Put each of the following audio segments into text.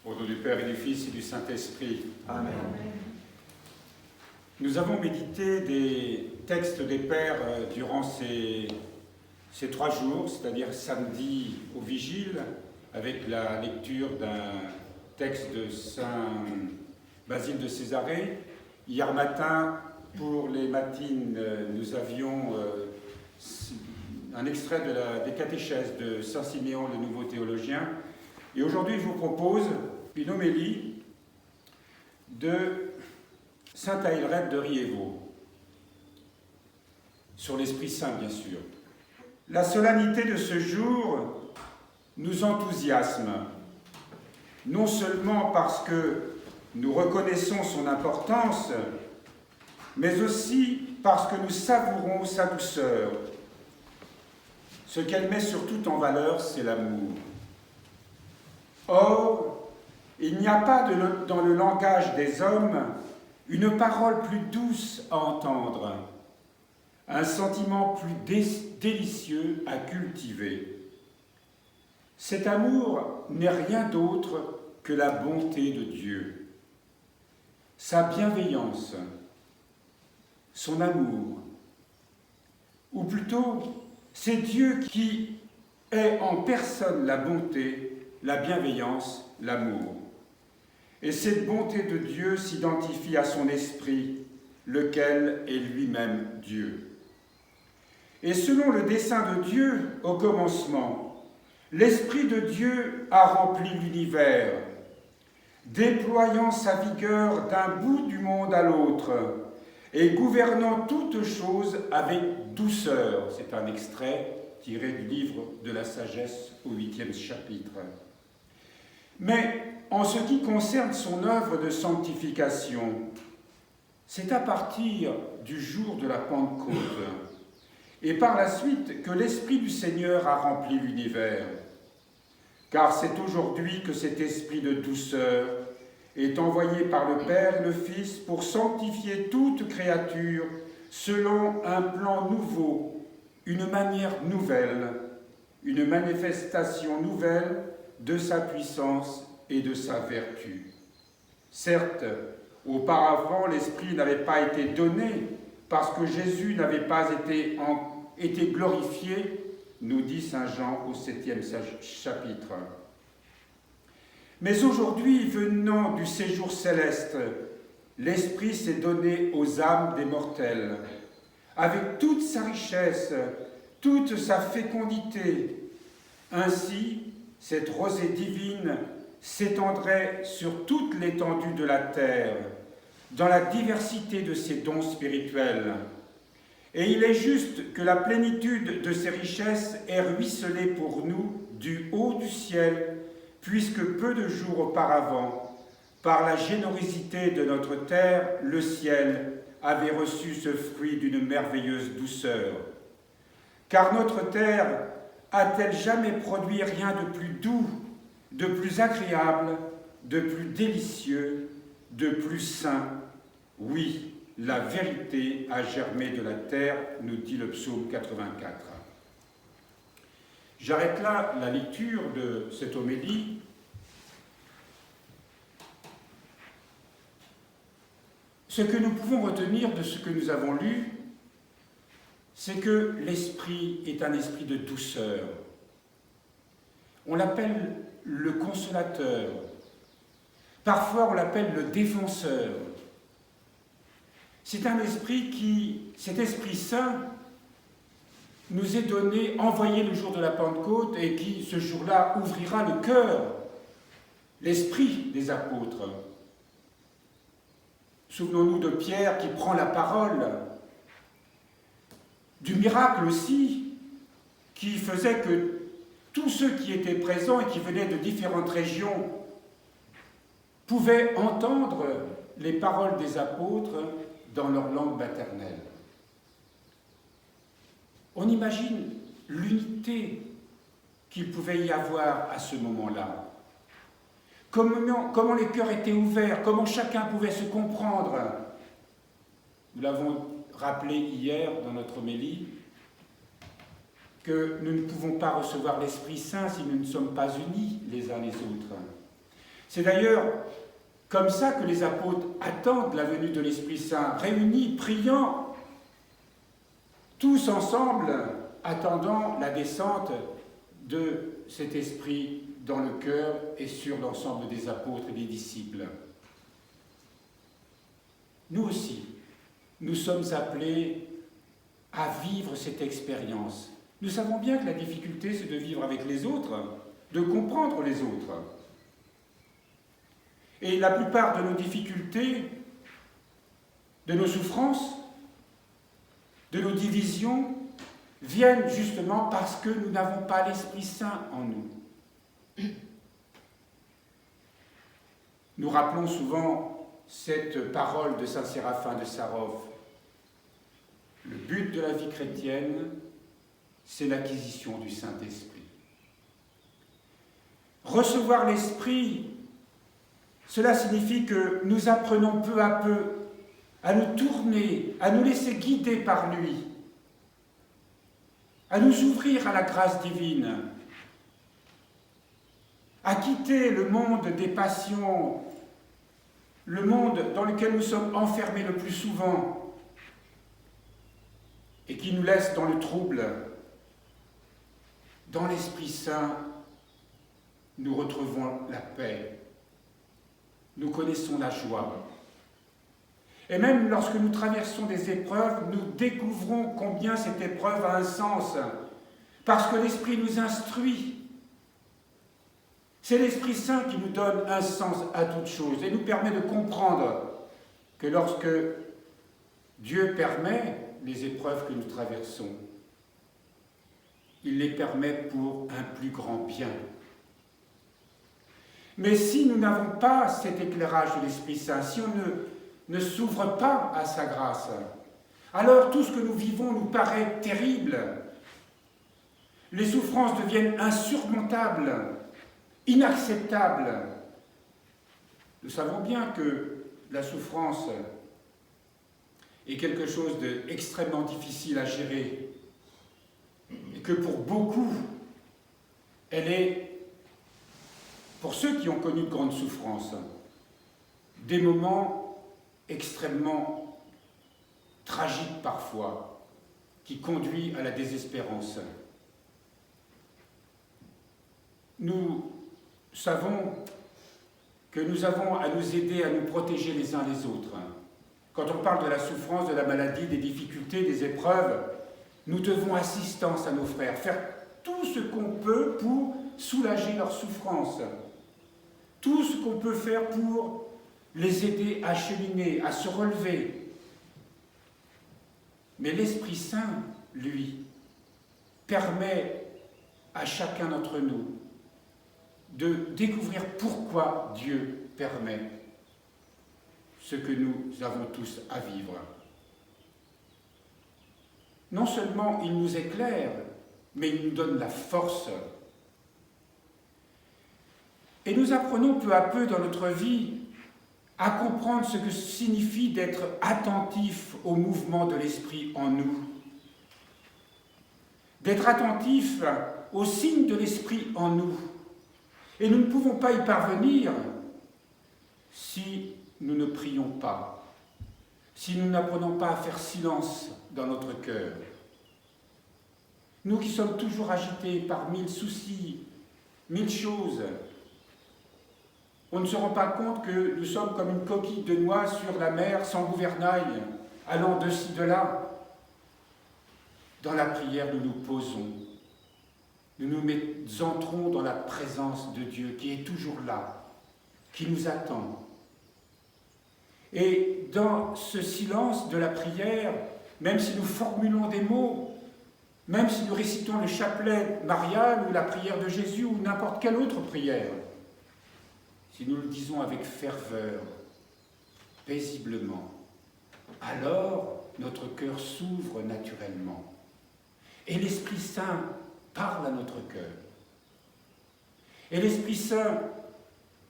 Au nom du Père et du Fils et du Saint-Esprit. Amen. Nous avons médité des textes des Pères durant ces 3 jours, c'est-à-dire samedi au Vigile, avec la lecture d'un texte de Saint Basile de Césarée. Hier matin, pour les matines, nous avions un extrait des catéchèses de Saint Siméon, le nouveau théologien. Et aujourd'hui, je vous propose une homélie de Saint Aelred de Riévaux, sur l'Esprit Saint, bien sûr. La solennité de ce jour nous enthousiasme, non seulement parce que nous reconnaissons son importance, mais aussi parce que nous savourons sa douceur. Ce qu'elle met surtout en valeur, c'est l'amour. Or, il n'y a pas dans le langage des hommes une parole plus douce à entendre, un sentiment plus délicieux à cultiver. Cet amour n'est rien d'autre que la bonté de Dieu, sa bienveillance, son amour, ou plutôt, c'est Dieu qui est en personne la bonté, la bienveillance, l'amour. Et cette bonté de Dieu s'identifie à son esprit, lequel est lui-même Dieu. Et selon le dessein de Dieu, au commencement, l'Esprit de Dieu a rempli l'univers, déployant sa vigueur d'un bout du monde à l'autre et gouvernant toutes choses avec douceur. C'est un extrait tiré du livre de la sagesse au 8e chapitre. Mais en ce qui concerne son œuvre de sanctification, c'est à partir du jour de la Pentecôte et par la suite que l'Esprit du Seigneur a rempli l'univers. Car c'est aujourd'hui que cet esprit de douceur est envoyé par le Père et le Fils pour sanctifier toute créature selon un plan nouveau, une manière nouvelle, une manifestation nouvelle de sa puissance et de sa vertu. Certes, auparavant, l'Esprit n'avait pas été donné parce que Jésus n'avait pas été glorifié, nous dit saint Jean au 7e chapitre. Mais aujourd'hui, venant du séjour céleste, l'Esprit s'est donné aux âmes des mortels, avec toute sa richesse, toute sa fécondité. Ainsi, cette rosée divine s'étendrait sur toute l'étendue de la terre, dans la diversité de ses dons spirituels. Et il est juste que la plénitude de ces richesses ait ruisselé pour nous du haut du ciel, puisque peu de jours auparavant, par la générosité de notre terre, le ciel avait reçu ce fruit d'une merveilleuse douceur. Car notre terre a-t-elle jamais produit rien de plus doux, de plus agréable, de plus délicieux, de plus sain? Oui, la vérité a germé de la terre, nous dit le psaume 84. J'arrête là la lecture de cette homélie. Ce que nous pouvons retenir de ce que nous avons lu, c'est que l'Esprit est un esprit de douceur. On l'appelle le consolateur. Parfois, on l'appelle le défenseur. C'est un esprit cet Esprit Saint, nous est donné, envoyé le jour de la Pentecôte et qui, ce jour-là, ouvrira le cœur, l'esprit des apôtres. Souvenons-nous de Pierre qui prend la parole, du miracle aussi, qui faisait que tous ceux qui étaient présents et qui venaient de différentes régions pouvaient entendre les paroles des apôtres dans leur langue maternelle. On imagine l'unité qu'il pouvait y avoir à ce moment-là. Comment les cœurs étaient ouverts, comment chacun pouvait se comprendre. Nous l'avons rappelé hier dans notre homélie, que nous ne pouvons pas recevoir l'Esprit Saint si nous ne sommes pas unis les uns les autres. C'est d'ailleurs comme ça que les apôtres attendent la venue de l'Esprit Saint, réunis, priant, tous ensemble, attendant la descente de cet Esprit dans le cœur et sur l'ensemble des apôtres et des disciples. Nous aussi, nous sommes appelés à vivre cette expérience. Nous savons bien que la difficulté, c'est de vivre avec les autres, de comprendre les autres. Et la plupart de nos difficultés, de nos souffrances, de nos divisions, viennent justement parce que nous n'avons pas l'Esprit Saint en nous. Nous rappelons souvent cette parole de saint Séraphin de Sarov. Le but de la vie chrétienne, c'est l'acquisition du Saint-Esprit. Recevoir l'Esprit, cela signifie que nous apprenons peu à peu à nous tourner, à nous laisser guider par lui, à nous ouvrir à la grâce divine, à quitter le monde des passions, le monde dans lequel nous sommes enfermés le plus souvent et qui nous laisse dans le trouble. Dans l'Esprit Saint, nous retrouvons la paix, nous connaissons la joie. Et même lorsque nous traversons des épreuves, nous découvrons combien cette épreuve a un sens, parce que l'Esprit nous instruit. C'est l'Esprit Saint qui nous donne un sens à toute chose et nous permet de comprendre que lorsque Dieu permet les épreuves que nous traversons, il les permet pour un plus grand bien. Mais si nous n'avons pas cet éclairage de l'Esprit Saint, si on ne s'ouvre pas à sa grâce, alors tout ce que nous vivons nous paraît terrible. Les souffrances deviennent insurmontables, inacceptables. Nous savons bien que la souffrance est quelque chose d'extrêmement difficile à gérer et que pour beaucoup, elle est, pour ceux qui ont connu de grandes souffrances, des moments extrêmement tragiques parfois, qui conduisent à la désespérance. Nous savons que nous avons à nous aider, à nous protéger les uns les autres. Quand on parle de la souffrance, de la maladie, des difficultés, des épreuves, nous devons assistance à nos frères, faire tout ce qu'on peut pour soulager leur souffrance, tout ce qu'on peut faire pour les aider à cheminer, à se relever. Mais l'Esprit Saint, lui, permet à chacun d'entre nous de découvrir pourquoi Dieu permet ce que nous avons tous à vivre. Non seulement il nous éclaire, mais il nous donne la force. Et nous apprenons peu à peu dans notre vie à comprendre ce que signifie d'être attentif au mouvement de l'Esprit en nous, d'être attentif aux signes de l'Esprit en nous. Et nous ne pouvons pas y parvenir si nous ne prions pas, si nous n'apprenons pas à faire silence dans notre cœur. Nous qui sommes toujours agités par 1000 soucis, 1000 choses, on ne se rend pas compte que nous sommes comme une coquille de noix sur la mer sans gouvernail, allant de ci, de là. Dans la prière, nous nous posons. Nous nous entrons dans la présence de Dieu qui est toujours là, qui nous attend. Et dans ce silence de la prière, même si nous formulons des mots, même si nous récitons le chapelet marial ou la prière de Jésus ou n'importe quelle autre prière, si nous le disons avec ferveur, paisiblement, alors notre cœur s'ouvre naturellement. Et l'Esprit Saint parle à notre cœur. Et l'Esprit Saint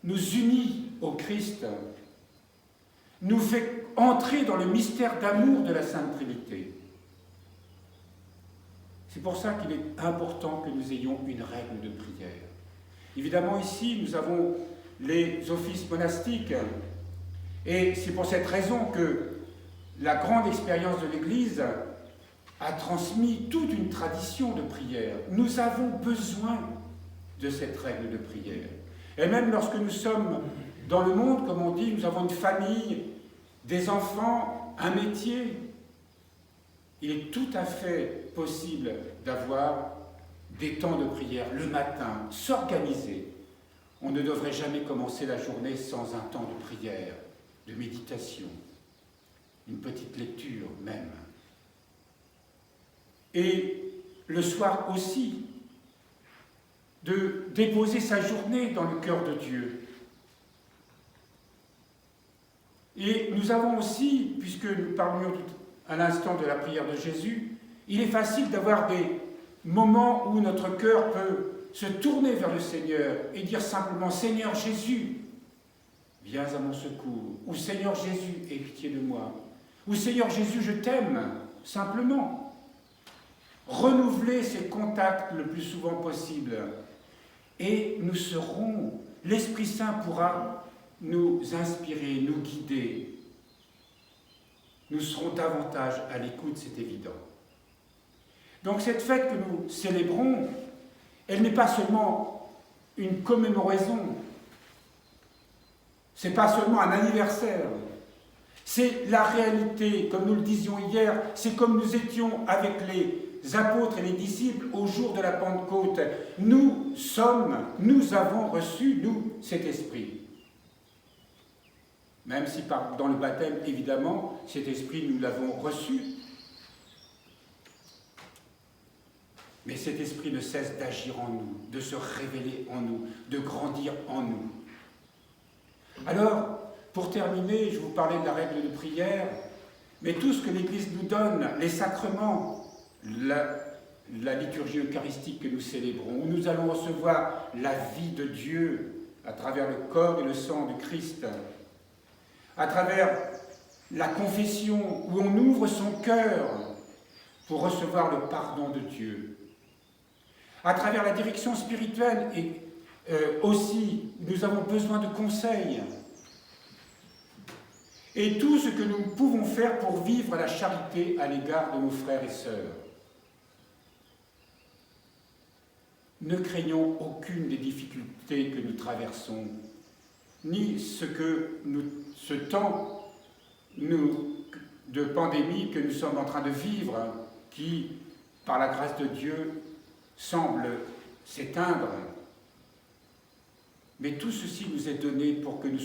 nous unit au Christ, nous fait entrer dans le mystère d'amour de la Sainte Trinité. C'est pour ça qu'il est important que nous ayons une règle de prière. Évidemment, ici, nous avons les offices monastiques. Et c'est pour cette raison que la grande expérience de l'Église a transmis toute une tradition de prière. Nous avons besoin de cette règle de prière. Et même lorsque nous sommes dans le monde, comme on dit, nous avons une famille, des enfants, un métier, il est tout à fait possible d'avoir des temps de prière le matin, s'organiser. On ne devrait jamais commencer la journée sans un temps de prière, de méditation, une petite lecture même. Et le soir aussi, de déposer sa journée dans le cœur de Dieu. Et nous avons aussi, puisque nous parlions à l'instant de la prière de Jésus, il est facile d'avoir des moments où notre cœur peut se tourner vers le Seigneur et dire simplement « Seigneur Jésus, viens à mon secours » ou « Seigneur Jésus, aie pitié de moi » ou « Seigneur Jésus, je t'aime » simplement. Renouveler ces contacts le plus souvent possible. Et nous serons, l'Esprit Saint pourra nous inspirer, nous guider. Nous serons davantage à l'écoute, c'est évident. Donc cette fête que nous célébrons, elle n'est pas seulement une commémoration, c'est pas seulement un anniversaire, c'est la réalité, comme nous le disions hier, c'est comme nous étions avec les apôtres et les disciples au jour de la Pentecôte. Nous avons reçu, nous, cet esprit. Même si dans le baptême, évidemment, cet esprit, nous l'avons reçu. Mais cet esprit ne cesse d'agir en nous, de se révéler en nous, de grandir en nous. Alors, pour terminer, je vous parlais de la règle de prière, mais tout ce que l'Église nous donne, les sacrements, la liturgie eucharistique que nous célébrons, où nous allons recevoir la vie de Dieu à travers le corps et le sang du Christ, à travers la confession, où on ouvre son cœur pour recevoir le pardon de Dieu, à travers la direction spirituelle, et aussi, nous avons besoin de conseils. Et tout ce que nous pouvons faire pour vivre la charité à l'égard de nos frères et sœurs. Ne craignons aucune des difficultés que nous traversons, ni ce temps de pandémie que nous sommes en train de vivre, qui, par la grâce de Dieu, semble s'éteindre. Mais tout ceci nous est donné pour que nous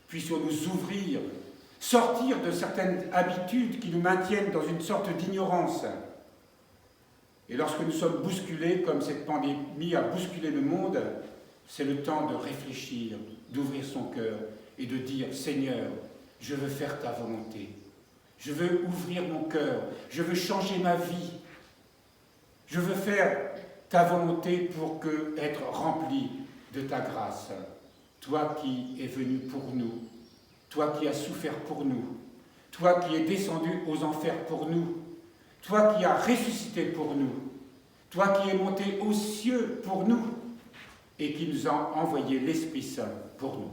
puissions nous ouvrir, sortir de certaines habitudes qui nous maintiennent dans une sorte d'ignorance. Et lorsque nous sommes bousculés, comme cette pandémie a bousculé le monde, c'est le temps de réfléchir, d'ouvrir son cœur et de dire « Seigneur, je veux faire ta volonté. Je veux ouvrir mon cœur. Je veux changer ma vie. Je veux faire ta volonté pour être rempli de ta grâce. Toi qui es venu pour nous, toi qui as souffert pour nous, toi qui es descendu aux enfers pour nous, toi qui as ressuscité pour nous, toi qui es monté aux cieux pour nous et qui nous a envoyé l'Esprit Saint pour nous.